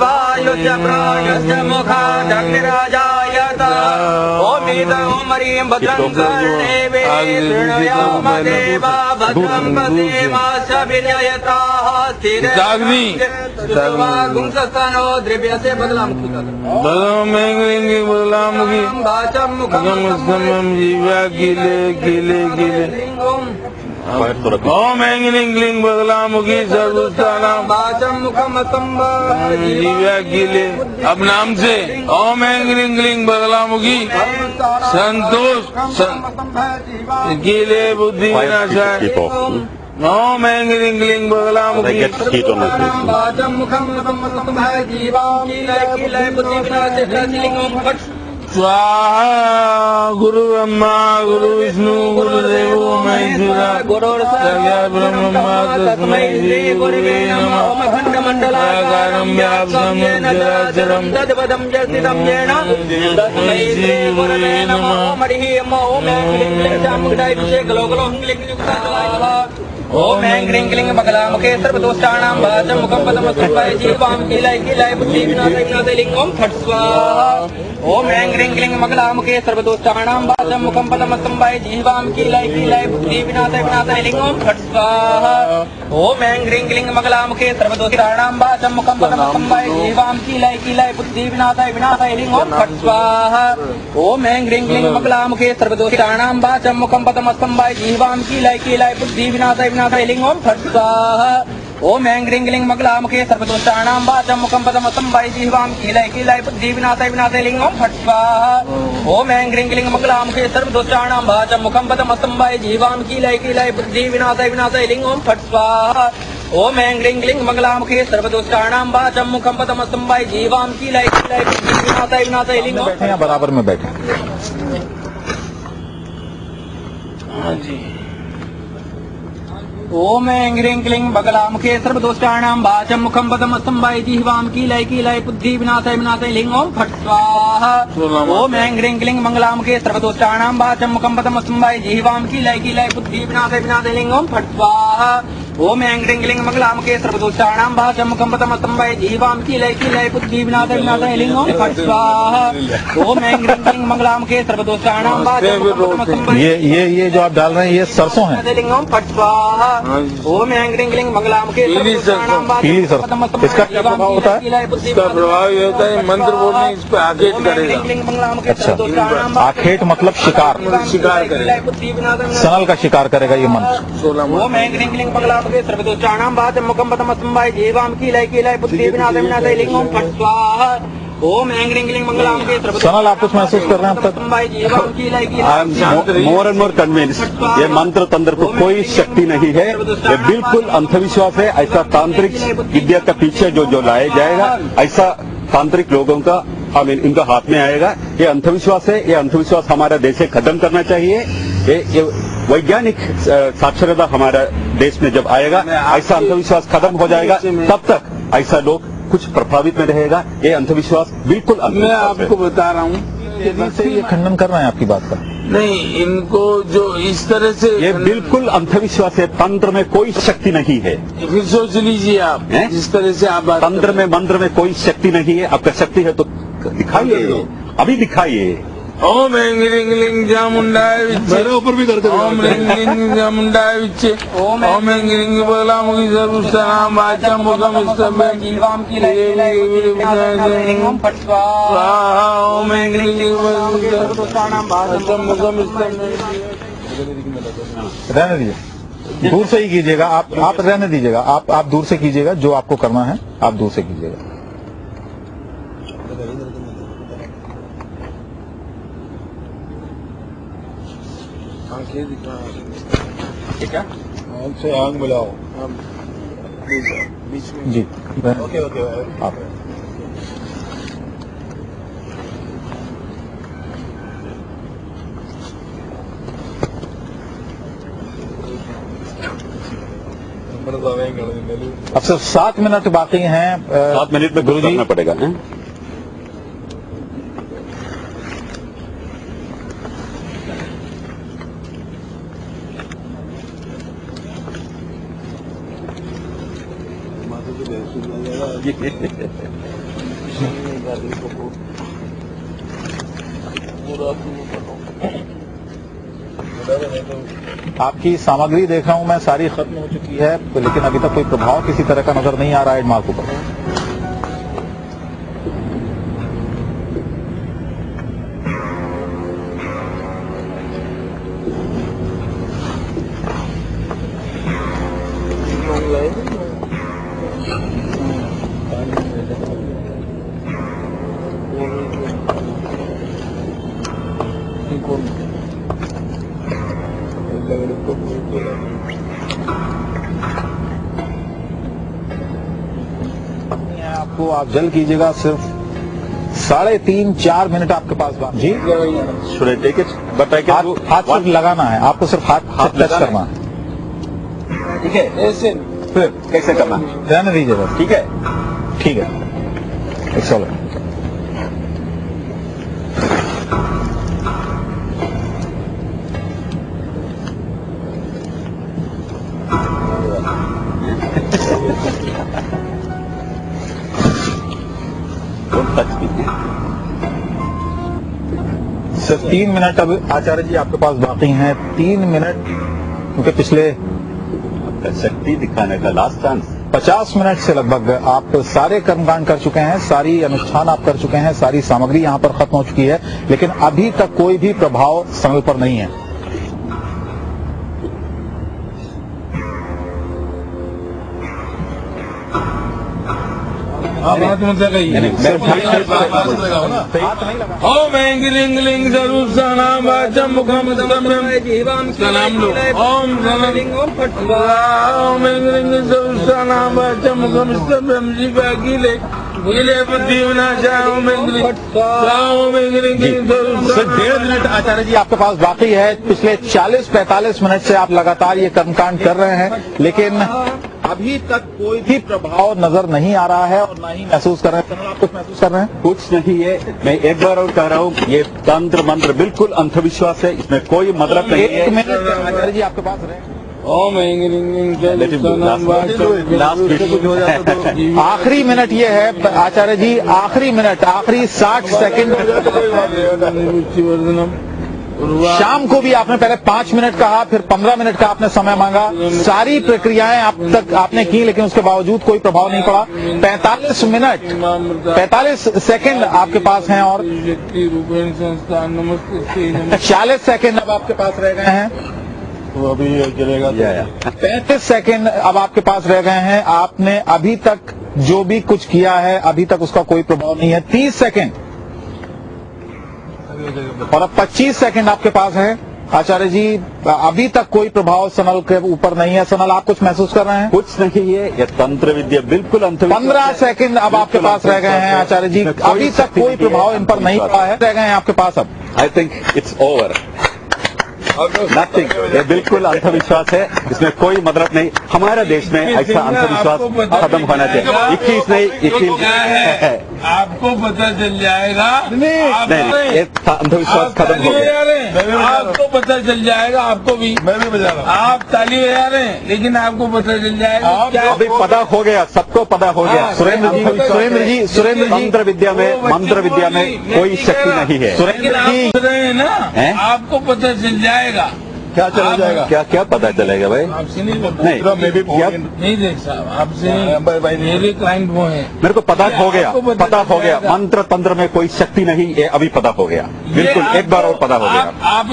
वायुश्च प्राणश्च मुखादग्निराजायत ओम ह्रीं भद्रं कर्णेवे शृणुयाम देवा भद्रं पश्येमाशभिर्यजत्राः स्थिरवागुंसस्तनो द्रव्यस्य बदलामुखी बदलामुखी वाचं मुखं जीवा गिले गिले गिले ओम ऐंग्लिंग ग्लिंग बदलामुखी सर्वस्थानाम वाचं मुखं जीवा गिले अब नाम से ओम ऐंग्लिंग ग्लिंग बदलामुखी संतोष गिले बुद्धि विनाशाय ओम ऐंग्लिंग ग्लिंग बदलामुखी वाचं मुखं जीवां कीलय बुद्धि विनाशाय स्वाहा गुरु ब्रह्मा गुरु विष्णु गुरुदेव महेश्वरा ब्रह्मा तस्मै श्री गुरुवे नमः आकारं व्याप्तं चराचरं तद्पदं जर्तितं येन तस्मै श्री गुरुवे नमः ओम ओम ऐं ह्रीं क्लीं बगलामुखे सर्वदोषाणां वाचं मुखं पदमस्तुभ्य जीवां कीलय कीलय बुद्धि विनाशाय विनाशाय लिंग ओम फट् स्वाहा ओम ऐं ह्रीं क्लीं बगलामुखे सर्वदोषाणां वाचं मुखं पदमस्तुभ्य जीवां कीलय कीलय बुद्धि विनाशाय विनाशाय लिंग ओम फट् स्वाहा ओम ऐं ह्रीं क्लीं बगलामुखे सर्वदोषाणां वाचं मुखं पदमस्तुभ्य जीवां कीलय कीलय बुद्धि विनाशाय विनाशाय लिंग ओम फट् स्वाहा ओम ऐं ह्रीं क्लीं बगलामुखे सर्वदोषाणां वाचं मुखं पदमस्तुभ्य जीवां कीलय कीलय बुद्धि विनाशाय लिंग ओम फट् स्वाहा ओम ऐं ह्रीं क्लीं बगलामुखे सर्वदोषाणां वाचं मुखं पदमस्तुभ्य जीवां कीलय कीलय बुद्धि विनाशाय विनाशाय लिंग ओम फट् स्वाहा ओम ऐं ह्रीं क्लीं बगलामुखे सर्वदोषाणां वाचं मुखं पदमस्तुभ्य जीवां कीलय कीलय बुद्धि विनाशाय विनाशाय लिंग ओम फट् स्वाहा ओम ऐं ह्रीं क्लीं बगलामुखे सर्वदोषाणां वाचं मुखं पदमस्तुभ्य जीवां कीलय कीलय बुद्धि विनाशाय विनाशाय लिंग ओम बराबर में बैठे। हाँ जी ओम ऐं ह्रीं क्लीं बगलामुखे सर्वदोषाणां वाचं मुखं पदमस्तुभ्य जीवां कीलय कीलय बुद्धि विनाशाय विनाशाय लिंग ओम फट् स्वाहा ओम ऐं ह्रीं क्लीं बगलामुखे सर्वदोषाणां वाचं मुखं पदमस्तुभ्य जीवां कीलय कीलय बुद्धि विनाशाय विनाशाय लिंग ओम फट् स्वाहा ओम ऐं ह्रीं क्लीं बगलामुखे सर्वदोषाणां वाचं मुखं पदमस्तुभ्य जीवां कीलय कीलय बुद्धि विनाशाय विनाशाय लिंग ओम फट् स्वाहा ओम ऐं ह्रीं क्लीं बगलामुखे सर्वदोषाणां वाचं मुखं पदमस्तुभ्य ये जो आप डाल रहे हैं ये सरसों है। लिंग ओम फट् स्वाहा ओम ऐं ह्रीं क्लीं बगलामुखे पीली सरसों इसका क्या प्रभाव होता है? इसका प्रभाव ये होता है मंत्र बोलने इस पे आखेट करेगा। अच्छा आखेट मतलब शिकार शिकार करेगा सनल का शिकार करेगा ये मंत्र। ओम ऐं ह्रीं क्लीं बगलामुखे सर्वदोषाणां वाचं मुखं पदमस्तुभ्य जीवां कीलय कीलय बुद्धि विनाशाय विनाशाय लिंग ओम फट् स्वाहा ओम ऐं ह्रीं क्लीं बगलामुखे सनल आप कुछ महसूस कर रहे हैं अब तक? मोर एंड मोर कन्विंस ये मंत्र तंत्र को कोई शक्ति नहीं है, ये बिल्कुल अंधविश्वास है। ऐसा तांत्रिक विद्या के पीछे जो लाया जाएगा ऐसा तांत्रिक लोगों का इनका हाथ में आएगा। ये अंधविश्वास है, ये अंधविश्वास हमारा देश से खत्म करना चाहिए। ये वैज्ञानिक साक्षरता हमारा देश में जब आएगा ऐसा अंधविश्वास खत्म हो जाएगा, तब तक ऐसा लोग कुछ प्रभावित में रहेगा। ये अंधविश्वास बिल्कुल मैं आपको बता रहा हूँ ये खंडन कर रहे हैं आपकी बात का? नहीं, इनको जो इस तरह से ये बिल्कुल अंधविश्वास है। तंत्र में कोई शक्ति नहीं है। फिर सोच लीजिए आप जिस तरह से आप तंत्र में मंत्र में कोई शक्ति नहीं है। आपका शक्ति है तो दिखाइए, अभी दिखाइए। ओम ऐं ह्रीं क्लीं चामुंडाय विच्चे मेरे ऊपर भी करते ओम ह्रीं क्लीं चामुंडाय विच्चे ओम ऐं ह्रीं बगलामुखी सर्वदोषाणां वाचं मुखं पदमस्तुभ्य जीवां कीलय कीलय बुद्धि विनाशाय विनाशाय लिंग ओम फट् स्वाहा ओम ऐं ह्रीं सर्वदोषाणां वाचं मुखं पदमस्तुभ्य रहने दीजिए, दूर से ही कीजिएगा। आप रहने दीजिएगा, आप दूर से कीजिएगा। जो आपको करना है आप दूर से कीजिएगा। ठीक है से आंख मिलाओ बीच में जी। ओके आप अब सिर्फ 7 मिनट बाकी हैं। 7 मिनट में गुरु करना पड़ेगा है? जाएगी। आपकी सामग्री देख रहा हूं मैं, सारी खत्म हो चुकी है, लेकिन अभी तक कोई प्रभाव किसी तरह का नजर नहीं आ रहा है मार्को पर। आपको आप जल्द कीजिएगा, सिर्फ 3.5-4 मिनट आपके पास बात जी। Should I take it? But I can do हाथ सिर्फ लगाना है, आपको सिर्फ हाथ टच लगाना करना है। ठीक है, फिर कैसे करना है? रहने दीजिए बस, ठीक है, ठीक है, चलो। टच भी सिर्फ 3 मिनट अब आचार्य जी आपके पास बाकी हैं, 3 मिनट, क्योंकि पिछले शक्ति दिखाने का लास्ट चांस। 50 मिनट से लगभग आप सारे कर्मकांड कर चुके हैं, सारी अनुष्ठान आप कर चुके हैं, सारी सामग्री यहाँ पर खत्म हो चुकी है, लेकिन अभी तक कोई भी प्रभाव समय पर नहीं है। बात मत कहिए। ओम ऐंगिलिंगलिंग सर्वसानां वाचं मुखं स्तम्भं सलाम लो। ओम ओम ऐंगिलिंग सर्वसानां वाचं मुखं स्तम्भं जीवा गिले गिले बुद्धि विनाशा। ओम ऐंगिलिंग 1.5 मिनट आचार्य जी आपके पास बाकी है। पिछले 40-45 मिनट से आप लगातार ये कर्मकांड कर रहे हैं, लेकिन अभी तक कोई भी प्रभाव नजर नहीं आ रहा है और ना ही महसूस कर रहे हैं। आप कुछ महसूस कर रहे हैं? कुछ नहीं है। मैं एक बार और कह रहा हूँ, ये तंत्र मंत्र बिल्कुल अंधविश्वास है, इसमें कोई मतलब नहीं है। 1 मिनट आचार्य जी आपके पास रहे। ओम ऐंगिलिंग सर्वसानां वाचं आखिरी मिनट ये है आचार्य जी, आखिरी मिनट, आखिरी 60 सेकंड। शाम को भी आपने पहले 5 मिनट कहा, फिर 15 मिनट का आपने समय मांगा। सारी प्रक्रियाएं आप तक आपने की, लेकिन उसके बावजूद कोई प्रभाव नहीं पड़ा। 45 मिनट 45 सेकंड आपके पास हैं और शक्ति रूपेण संस्थान नमस्ते 40 सेकंड अब आपके पास रह गए हैं। वो अभी चलेगा। 35 सेकंड अब आपके पास रह गए हैं। आपने अभी तक जो भी कुछ किया है, अभी तक उसका कोई प्रभाव नहीं है। 30 सेकंड और अब 25 सेकंड आपके पास है। आचार्य जी, अभी तक कोई प्रभाव सनल के ऊपर नहीं है। सनल, आप कुछ महसूस कर रहे हैं? कुछ नहीं है, ये तंत्र विद्या बिल्कुल अंधविश्वास। 15 सेकंड अब आपके पास रह गए हैं आचार्य जी। अभी तक कोई प्रभाव इन पर नहीं पड़ा है। रह गए हैं आपके पास अब। I think it's over. Nothing, ये बिल्कुल अंधविश्वास है, इसमें कोई मतलब नहीं। हमारे देश में ऐसा अंधविश्वास खत्म होना चाहिए। 21 नहीं, 21 है। आपको पता चल जाएगा। नहीं, ये अंधविश्वास खत्म हो गया। आपको पता चल जाएगा। आपको भी, मैं भी बजा रहा हूँ। आप ताली बजा रहे हैं, लेकिन आपको पता चल जाएगा। अभी पता हो गया, सबको पता हो गया। सुरेंद्र जी मंत्र विद्या में कोई शक्ति नहीं है। सुरेंद्र जी रहे हैं ना, आपको पता चल जाएगा। क्या चला जाएगा? क्या पता चलेगा भाई? आपसे नहीं बोल नहीं, क्या नहीं देख साहब, आपसे मेरे क्लाइंट वो हैं। मेरे को पता हो गया, मंत्र तंत्र में कोई शक्ति नहीं, ये अभी पता हो गया। बिल्कुल एक बार और पता हो गया। आप